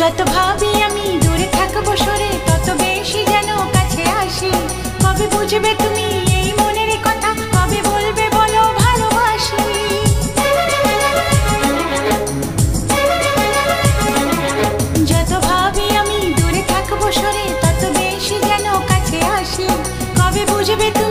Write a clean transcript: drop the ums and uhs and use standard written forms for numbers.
যত ভাবি আমি দূরে থাকবো সরে, তত বেশি যেন কাছে আসি। কবে বুঝবে তুমি এই মনের কথা, কবে বলবে বলো ভালোবাসি। যত ভাবি আমি দূরে থাকবো সরে, তত বেশি যেন কাছে আসি। কবে বুঝবে তুমি